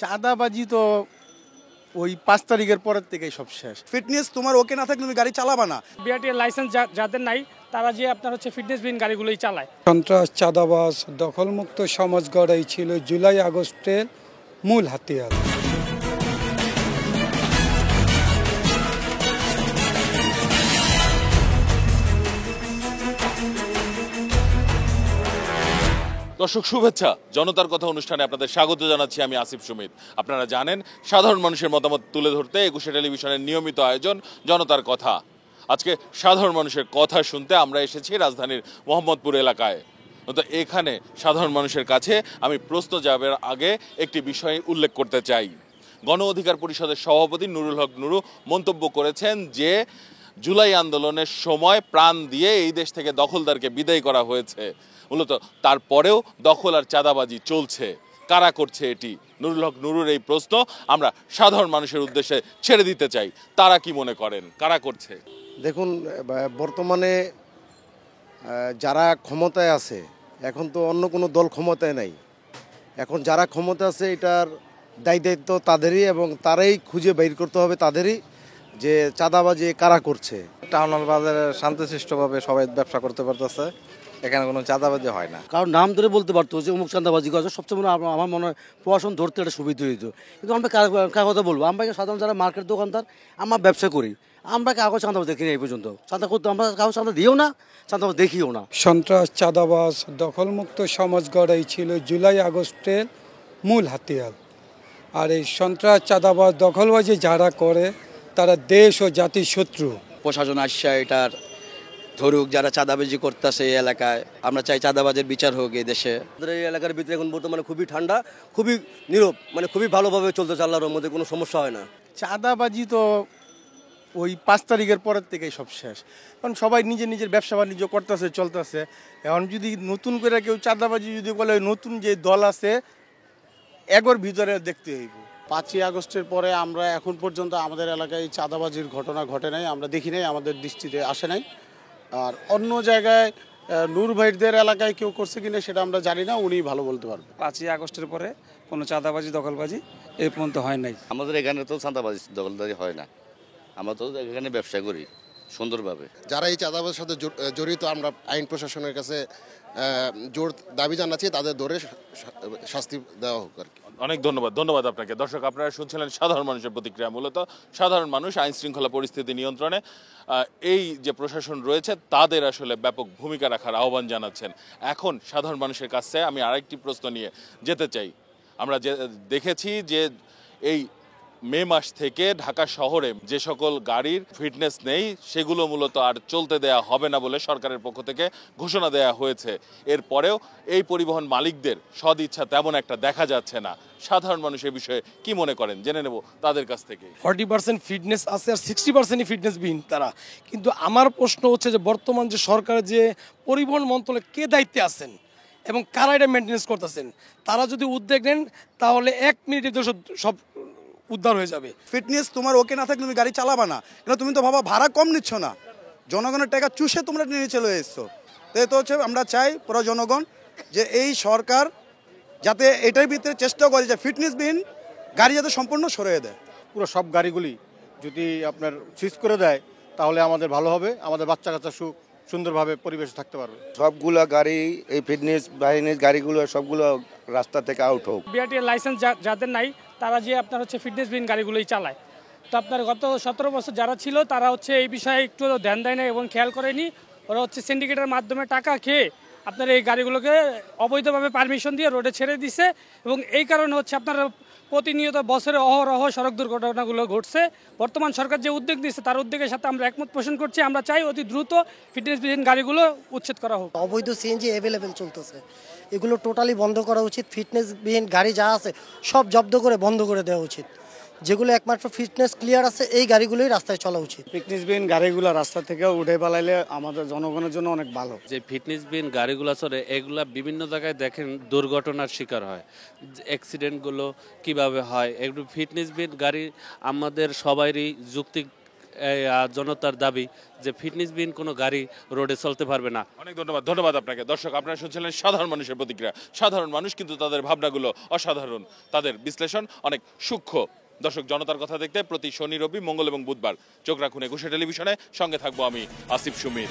চাঁদাবাজি তো ওই 5 তারিখের পরের থেকেই সব শেষ। ফিটনেস তোমার ওকে না থাকলে তুমি গাড়ি চালাবা না। বিআরটিএর লাইসেন্স যাদের নাই তারা যে আপনার হচ্ছে ফিটনেসবিহীন গাড়িগুলোই চালায়। সন্ত্রাস, চাঁদাবাজ, দখলমুক্ত সমাজ গড়াই ছিল জুলাই আগস্টের মূল হাতিয়ার। দর্শক শুভেচ্ছা, জনতার কথা অনুষ্ঠানে আপনাদের স্বাগত জানাচ্ছি। আমি আসিফ সুমিত। আপনারা জানেন সাধারণ মানুষের মতামত তুলে ধরতে একুশে টেলিভিশনের নিয়মিত আয়োজন জনতার কথা। আজকে সাধারণ মানুষের কথা শুনতে আমরা এসেছি রাজধানীর মোহাম্মদপুর এলাকায়। তো এখানে সাধারণ মানুষের কাছে আমি প্রশ্ন যাবার আগে একটি বিষয় উল্লেখ করতে চাই। গণ অধিকার পরিষদের সভাপতি নুরুল হক নুরু মন্তব্য করেছেন যে জুলাই আন্দোলনের সময় প্রাণ দিয়ে এই দেশ থেকে দখলদারকে বিদায় করা হয়েছে, মূলত তারপরেও দখল আর চাঁদাবাজি চলছে। কারা করছে এটি? নুরুল হক নুরুর এই প্রশ্ন আমরা সাধারণ মানুষের উদ্দেশ্যে ছেড়ে দিতে চাই। তারা কি মনে করেন কারা করছে? দেখুন, বর্তমানে যারা ক্ষমতায় আছে, এখন তো অন্য কোনো দল ক্ষমতায় নাই, এখন যারা ক্ষমতা আছে এটার দায়িত্ব তাদেরই, এবং তারাই খুঁজে বের করতে হবে তাদেরই যে চাঁদাবাজি কারা করছে। টাউন হল বাজারে শান্তিশিষ্টভাবে সবাই ব্যবসা করতে পারতেছে, এখানে কোনো চাঁদাবাজি হয় না। কারণ নাম ধরে বলতে পারতো যে অমুক চাঁদাবাজি করছে, সবচেয়ে মনে আমার মনে হয় প্রশাসন ধরতে একটা সুবিধা হইতো। কিন্তু আমরা কার কথা বলবো? আমরা সাধারণ যারা মার্কেট দোকানদার, আমরা ব্যবসা করি, আমরা কাগজ চাঁদাবাজি দেখি না এই পর্যন্ত। চাঁদা করতে আমরা কাগজ চাঁদা দিও না, চাঁদাবাজি দেখিও না। সন্ত্রাস, চাঁদাবাজ, দখলমুক্ত সমাজ গড়াই ছিল জুলাই আগস্টের মূল হাতিয়ার। আর এই সন্ত্রাস, চাঁদাবাজ, দখলবাজি যারা করে তারা দেশ ও জাতির শত্রু। প্রশাসন আসছে এটার ধরুক, যারা চাঁদাবাজি করতেছে এই এলাকায়, আমরা চাই চাঁদাবাজের বিচার হোক এই দেশে। আমাদের এই এলাকার ভিতরে এখন বর্তমানে খুবই ঠান্ডা, খুবই নীরব, মানে খুবই ভালোভাবে চলতেছে, আল্লাহর মধ্যে কোনো সমস্যা হয় না। চাঁদাবাজি তো ওই 5 তারিখের পরের থেকেই সব শেষ। কারণ সবাই নিজের নিজের ব্যবসা বাণিজ্য করতেছে, চলতেছে। এখন যদি নতুন করে কেউ চাঁদাবাজি যদি বলে, নতুন যে দল আছে এগোর ভিতরে দেখতে হইব। 5ই আগস্টের পরে আমরা এখন পর্যন্ত আমাদের এলাকায় চাঁদাবাজির ঘটনা ঘটে নাই, আমরা দেখি নাই, আমাদের দৃষ্টিতে আসে নাই। আর অন্য জায়গায় নূর ভাইদের এলাকায় কেউ করছে কিনা সেটা আমরা জানি না, উনি ভালো বলতে পারবেন। 5ই আগস্টের পরে কোনো চাঁদাবাজি দখলবাজি এই পর্যন্ত হয় নাই। আমাদের এখানে তো চাঁদাবাজি দখলদারি হয় না, আমরা তো এখানে ব্যবসা করি সুন্দরভাবে। যারা এই চাঁদাবাজির সাথে জড়িত, আমরা আইন প্রশাসনের কাছে জোর দাবি জানাচ্ছি তাদের ধরে শাস্তি দেওয়া হোক আর কি। অনেক ধন্যবাদ আপনাকে। দর্শক, আপনারা শুনছিলেন সাধারণ মানুষের প্রতিক্রিয়া। মূলত সাধারণ মানুষ আইন শৃঙ্খলা পরিস্থিতি নিয়ন্ত্রণে এই যে প্রশাসন রয়েছে তাদের আসলে ব্যাপক ভূমিকা রাখার আহ্বান জানাচ্ছেন। এখন সাধারণ মানুষের কাছে আমি আরেকটি প্রশ্ন নিয়ে যেতে চাই। আমরা দেখেছি যে এই মে মাস থেকে ঢাকা শহরে যে সকল গাড়ির ফিটনেস নেই সেগুলো মূলত আর চলতে দেয়া হবে না বলে সরকারের পক্ষ থেকে ঘোষণা দেয়া হয়েছে। এরপরেও এই পরিবহন মালিকদের সদিচ্ছা তেমন একটা দেখা যাচ্ছে না। সাধারণ মানুষ এই বিষয়ে কি মনে করেন জেনে নেব তাদের কাছ থেকে। 40% ফিটনেস আছে আর 60%ই ফিটনেসবিহীন তারা। কিন্তু আমার প্রশ্ন হচ্ছে যে বর্তমান যে সরকারের যে পরিবহন মন্ত্রণালয়ে কে দায়িত্বে আছেন এবং কারা এটা মেনটেন্যান্স করতেছেন, তারা যদি উদ্যোগ নেন তাহলে 1 মিনিটে তো সব উদ্ধার হয়ে যাবে। ফিটনেস তোমার ওকে না থাকলে তুমি গাড়ি চালাবা না, কেন তুমি তো ভাবা ভাড়া কম নিচ্ছ না, জনগণের টাকা চুষে তোমরা নিয়ে চলে এসছো। তো হচ্ছে আমরা চাই পুরো জনগণ যে এই সরকার যাতে এটার ভিতরে চেষ্টা করে যে ফিটনেসবিহীন গাড়ি যাতে সম্পূর্ণ সরিয়ে দেয়। পুরো সব গাড়িগুলি যদি আপনার সুইচ করে দেয় তাহলে আমাদের ভালো হবে, আমাদের বাচ্চা কাচ্চা সুন্দরভাবে পরিবেশে থাকতে পারবে। সবগুলো গাড়ি, এই ফিটনেস বাহিনীর গাড়িগুলো সবগুলো রাস্তা থেকে আউট হোক। বিআরটিএর লাইসেন্স যাদের নাই তারা যে আপনার হচ্ছে ফিটনেসবিহীন গাড়িগুলোই চালায়। তো আপনার গত 17 বছর যারা ছিল তারা হচ্ছে এই বিষয়ে একটু ধ্যান দেয় না এবং খেয়াল করেনি। ওরা হচ্ছে সিন্ডিকেটের মাধ্যমে টাকা খেয়ে আপনার এই গাড়িগুলোকে অবৈধভাবে পারমিশন দিয়ে রোডে ছেড়ে দিছে, এবং এই কারণে হচ্ছে আপনার প্রতিনিয়ত বছরে অহরহ সড়ক দুর্ঘটনাগুলো ঘটছে। বর্তমান সরকার যে উদ্যোগ দিচ্ছে তার উদ্যোগের সাথে আমরা একমত পোষণ করছি। আমরা চাই অতি দ্রুত ফিটনেসবিহীন গাড়িগুলো উচ্ছেদ করা হোক। অবৈধ সিএনজি অ্যাভেলেবেল চলতেছে, এগুলো টোটালি বন্ধ করা উচিত। ফিটনেসবিহীন গাড়ি যা আছে সব জব্দ করে বন্ধ করে দেওয়া উচিত। যেগুলো একমাত্র ফিটনেস ক্লিয়ার আছে এই গাড়িগুলোই রাস্তায় চলা উচিত। ফিটনেসবিহীন গাড়িগুলো রাস্তা থেকে উঠে পালাইলে আমাদের জনগণের জন্য অনেক ভালো। যে ফিটনেসবিহীন গাড়িগুলো চলে এগুলা বিভিন্ন জায়গায় দেখেন দুর্ঘটনার শিকার হয়, অ্যাক্সিডেন্টগুলো কিভাবে হয়। একটু ফিটনেসবিহীন গাড়ি আমাদের সবারই যুক্তি জনতার দাবি যে ফিটনেসবিহীন কোনো গাড়ি রোডে চলতে পারবে না। অনেক ধন্যবাদ আপনাকে। দর্শক, আপনারা শুনছিলেন সাধারণ মানুষের প্রতিক্রিয়া। সাধারণ মানুষ কিন্তু তাদের ভাবনাগুলো অসাধারণ, তাদের বিশ্লেষণ অনেক সূক্ষ্ম। দর্শক, জনতার কথা দেখতে প্রতি শনি, রবি, মঙ্গল এবং বুধবার চোখ রাখুন একুশে টেলিভিশনে। সঙ্গে থাকবো আমি আসিফ সুমিত।